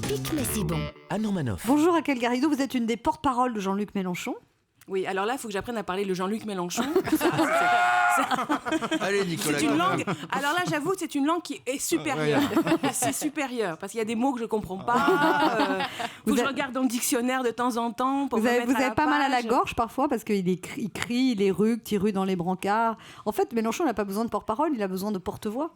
pique mais c'est bon. Anne Romanoff. Bonjour Raquel Garrido, vous êtes une des porte-paroles de Jean-Luc Mélenchon. Oui, alors là, il faut que j'apprenne à parler le Jean-Luc Mélenchon. Allez, Nicolas. C'est une langue. Alors là, j'avoue, c'est une langue qui est supérieure. C'est supérieur parce qu'il y a des mots que je comprends pas. Faut que je regarde dans le dictionnaire de temps en temps. Pour Vous avez me mettre à la pas mal à la page. gorge parfois parce qu'il crie, il éructe, il rue dans les brancards. En fait, Mélenchon n'a pas besoin de porte-parole, il a besoin de porte-voix.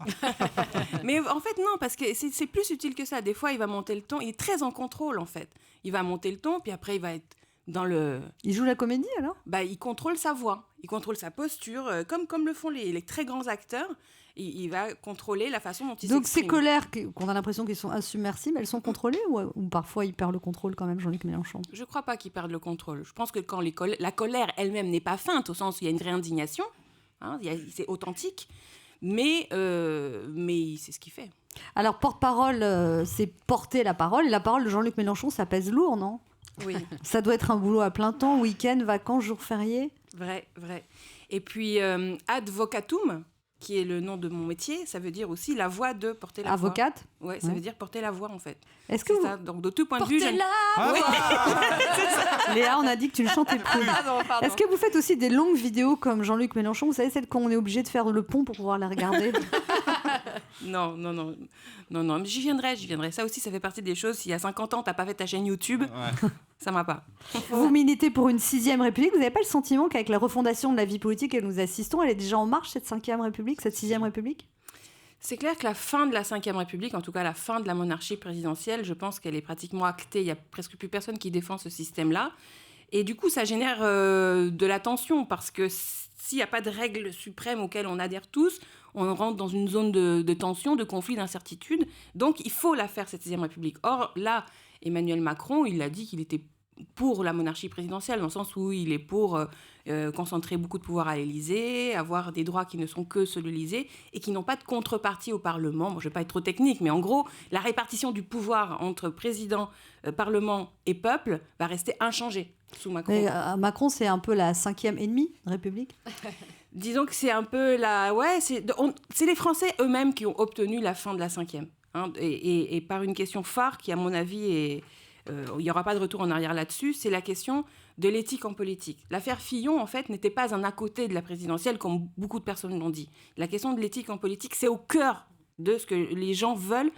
Mais en fait, non, parce que c'est plus utile que ça. Des fois, il va monter le ton. Il est très en contrôle, en fait. Il va monter le ton, puis après, il va être dans le... Il joue la comédie alors ? Il contrôle sa voix, il contrôle sa posture, comme le font les très grands acteurs. Il va contrôler la façon dont il Donc s'exprime. ces colères qu'on a l'impression qu'elles sont insubmersibles, elles sont contrôlées ou parfois il perd le contrôle quand même, Jean-Luc Mélenchon ? Je ne crois pas qu'il perde le contrôle. Je pense que quand la colère elle-même n'est pas feinte, au sens où il y a une vraie indignation, c'est authentique, mais c'est ce qu'il fait. Alors porte-parole, c'est porter la parole, et la parole de Jean-Luc Mélenchon, ça pèse lourd, non ? Oui, Ça doit être un boulot à plein temps, week-end, vacances, jours fériés. vrai. Et puis, advocatum, qui est le nom de mon métier, ça veut dire aussi la voix de porter la voix. Avocate ? Ouais, ça veut dire porter la voix, en fait. Est-ce que C'est vous... ça. Donc, de tout point de vue... Léa, on a dit que tu ne chantais plus. Pardon. Est-ce que vous faites aussi des longues vidéos comme Jean-Luc Mélenchon ? Vous savez, celles qu'on est obligé de faire le pont pour pouvoir les regarder. Non. Mais j'y viendrai. Ça aussi, ça fait partie des choses. Si il y a 50 ans, t'as pas fait ta chaîne YouTube, ça m'a pas. Vous militez pour une 6e République. Vous n'avez pas le sentiment qu'avec la refondation de la vie politique que nous assistons, elle est déjà en marche, cette 5e République, cette 6e République ? C'est clair que la fin de la Ve République, en tout cas la fin de la monarchie présidentielle, je pense qu'elle est pratiquement actée. Il n'y a presque plus personne qui défend ce système-là. Et du coup, ça génère de la tension parce que s'il n'y a pas de règles suprêmes auxquelles on adhère tous, on rentre dans une zone de tension, de conflit, d'incertitude. Donc, il faut la faire, cette 6e République. Or, là, Emmanuel Macron, il a dit qu'il était pour la monarchie présidentielle, dans le sens où il est pour concentrer beaucoup de pouvoir à l'Élysée, avoir des droits qui ne sont que ceux de l'Élysée et qui n'ont pas de contrepartie au Parlement. Bon, je ne vais pas être trop technique, mais en gros, la répartition du pouvoir entre président, Parlement et peuple va rester inchangée sous Macron. Mais, Macron, c'est un peu la 5e ennemie République. Disons que c'est un peu la... Ouais, c'est les Français eux-mêmes qui ont obtenu la fin de la 5e. Et par une question phare qui, à mon avis, est... il n'y aura pas de retour en arrière là-dessus, c'est la question de l'éthique en politique. L'affaire Fillon, en fait, n'était pas un à côté de la présidentielle, comme beaucoup de personnes l'ont dit. La question de l'éthique en politique, c'est au cœur de ce que les gens veulent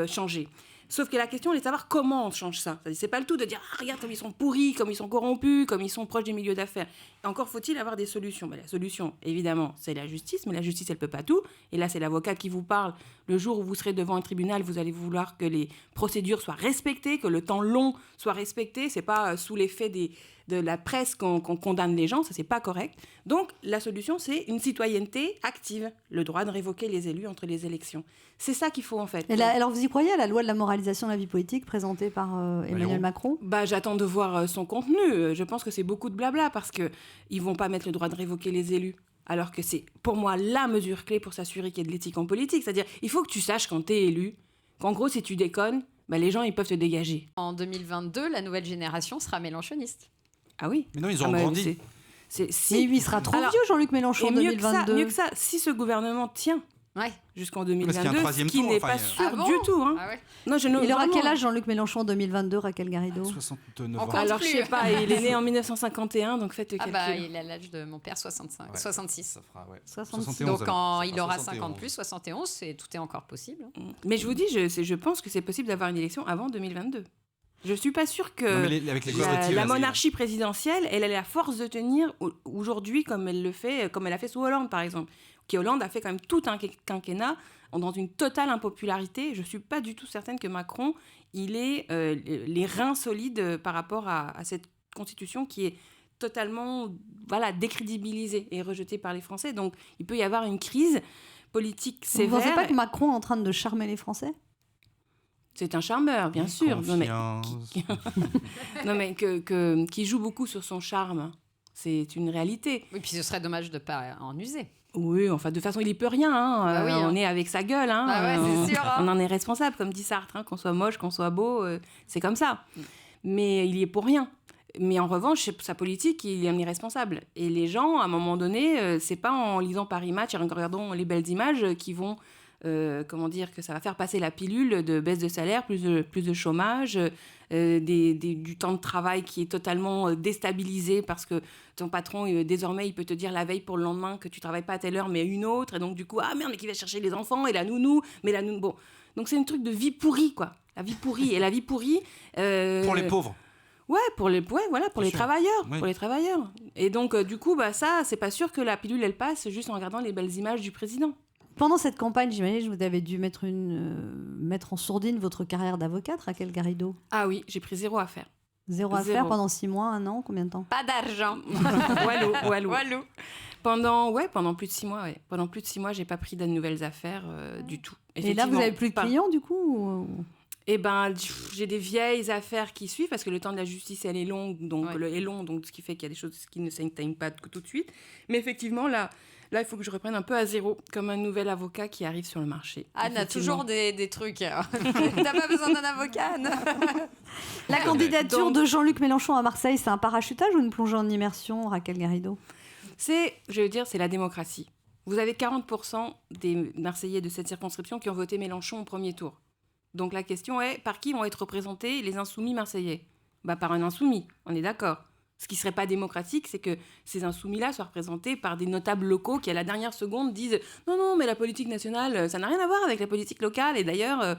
changer. Sauf que la question est de savoir comment on change ça. C'est pas le tout de dire « regarde comme ils sont pourris, comme ils sont corrompus, comme ils sont proches des milieux d'affaires ». Encore faut-il avoir des solutions. La solution, évidemment, c'est la justice, mais la justice, elle peut pas tout. Et là, c'est l'avocate qui vous parle. Le jour où vous serez devant un tribunal, vous allez vouloir que les procédures soient respectées, que le temps long soit respecté. C'est pas sous l'effet de la presse qu'on condamne les gens, ça c'est pas correct. Donc, la solution, c'est une citoyenneté active, le droit de révoquer les élus entre les élections. C'est ça qu'il faut, en fait. Alors, vous y croyez à la loi de la moralisation de la vie politique présentée par Emmanuel Macron ? J'attends de voir son contenu. Je pense que c'est beaucoup de blabla parce qu'ils vont pas mettre le droit de révoquer les élus. Alors que c'est, pour moi, la mesure clé pour s'assurer qu'il y ait de l'éthique en politique. C'est-à-dire, il faut que tu saches quand t'es élu, qu'en gros, si tu déconnes, les gens, ils peuvent te dégager. En 2022, la nouvelle génération sera mélenchoniste. Ah oui. Mais non, ils ont grandi. Mais il sera trop vieux, Jean-Luc Mélenchon, en 2022. Mieux que ça, si ce gouvernement tient jusqu'en 2022, ce qui n'est pas sûr du tout. Ah ouais. Non, il aura quel âge, Jean-Luc Mélenchon, en 2022, Raquel Garrido ? 69 ans. Alors, je sais pas, il est né en 1951, donc faites le calcul. Il a l'âge de mon père, 66. Ça fera, 66. Donc quand il aura 71. 50 plus, 71, tout est encore possible. Mais je vous dis, je pense que c'est possible d'avoir une élection avant 2022. Je suis pas sûre que avec les collectives, la monarchie présidentielle, elle a la force de tenir aujourd'hui comme elle a fait sous Hollande, par exemple. Hollande a fait quand même tout un quinquennat dans une totale impopularité. Je suis pas du tout certaine que Macron, il ait les reins solides par rapport à cette constitution qui est totalement décrédibilisée et rejetée par les Français. Donc, il peut y avoir une crise politique sévère. Vous ne pensez pas que Macron est en train de charmer les Français ? C'est un charmeur, bien sûr. Confiance. Non, mais qui joue beaucoup sur son charme. C'est une réalité. Oui, puis ce serait dommage de ne pas en user. Oui, enfin, de toute façon, il n'y peut rien. On est avec sa gueule. C'est sûr. On en est responsable, comme dit Sartre. Qu'on soit moche, qu'on soit beau, c'est comme ça. Mais il y est pour rien. Mais en revanche, sa politique, il en est responsable. Et les gens, à un moment donné, c'est pas en lisant Paris Match et en regardant les belles images qui vont comment dire, que ça va faire passer la pilule de baisse de salaire, plus de chômage, du temps de travail qui est totalement déstabilisé parce que ton patron, désormais, il peut te dire la veille pour le lendemain que tu travailles pas à telle heure, mais à une autre. Et donc, du coup, ah merde, mais qui va chercher les enfants et la nounou, bon. Donc, c'est un truc de vie pourrie, quoi. La vie pourrie. Et la vie pourrie... Pour les pauvres. Ouais, pour les sûr. travailleurs, Oui. pour les travailleurs. Et donc, du coup, ça, c'est pas sûr que la pilule, elle passe juste en regardant les belles images du président. Pendant cette campagne, j'imagine que vous avez dû mettre en sourdine votre carrière d'avocate, Raquel Garrido. Ah oui, j'ai pris 0 à faire. 0 à faire pendant 6 mois, 1 an, combien de temps? Pas d'argent. Walou. Pendant plus de 6 mois, ouais. Pendant plus de 6 mois, j'ai pas pris de nouvelles affaires du tout. Et là, vous avez plus de clients, du coup Eh ben, j'ai des vieilles affaires qui suivent parce que le temps de la justice, elle est longue, donc ce qui fait qu'il y a des choses qui ne s'atteignent pas tout de suite. Mais effectivement, là, il faut que je reprenne un peu à zéro, comme un nouvel avocat qui arrive sur le marché. Anne a toujours des trucs. T'as pas besoin d'un avocat, Anne. La candidature de Jean-Luc Mélenchon à Marseille, c'est un parachutage ou une plongée en immersion, Raquel Garrido? C'est la démocratie. Vous avez 40% des Marseillais de cette circonscription qui ont voté Mélenchon au premier tour. Donc la question est, par qui vont être représentés les insoumis marseillais ? Par un insoumis, on est d'accord. Ce qui ne serait pas démocratique, c'est que ces insoumis-là soient représentés par des notables locaux qui, à la dernière seconde, disent « Non, mais la politique nationale, ça n'a rien à voir avec la politique locale. » Et d'ailleurs,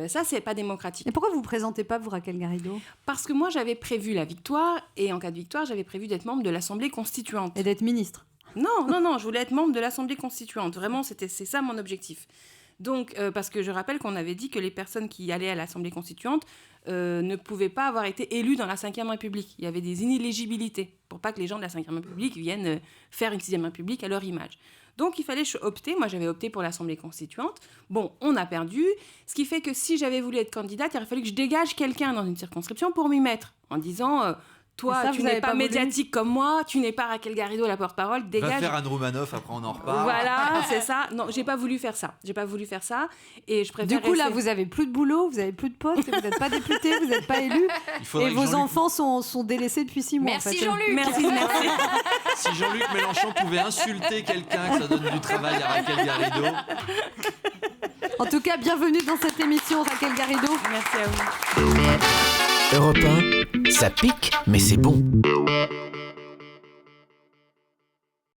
ça, c'est pas démocratique. Et pourquoi vous ne vous présentez pas, vous, Raquel Garrido? Parce que moi, j'avais prévu la victoire, et en cas de victoire, j'avais prévu d'être membre de l'Assemblée constituante. Et d'être ministre? Non, je voulais être membre de l'Assemblée constituante. Vraiment, c'est ça mon objectif. Donc, parce que je rappelle qu'on avait dit que les personnes qui allaient à l'Assemblée constituante ne pouvaient pas avoir été élues dans la Ve République. Il y avait des inéligibilités pour pas que les gens de la Ve République viennent faire une Sixième République à leur image. Donc, il fallait opter. Moi, j'avais opté pour l'Assemblée constituante. Bon, on a perdu. Ce qui fait que si j'avais voulu être candidate, il aurait fallu que je dégage quelqu'un dans une circonscription pour m'y mettre. En disant... Toi, tu n'es pas médiatique comme moi, tu n'es pas Raquel Garrido, la porte-parole, dégage. Va faire Anne Roumanoff, après on en reparle. Voilà, c'est ça. Non, j'ai pas voulu faire ça. Et je préfère Du coup, là, rester... vous avez plus de boulot, vous avez plus de postes, vous n'êtes pas député, vous n'êtes pas élu. Et vos enfants sont délaissés depuis 6 mois. Merci en fait. Jean-Luc. Merci. Si Jean-Luc Mélenchon pouvait insulter quelqu'un, que ça donne du travail à Raquel Garrido. En tout cas, bienvenue dans cette émission, Raquel Garrido. Merci à vous. Europe 1, ça pique, mais c'est bon.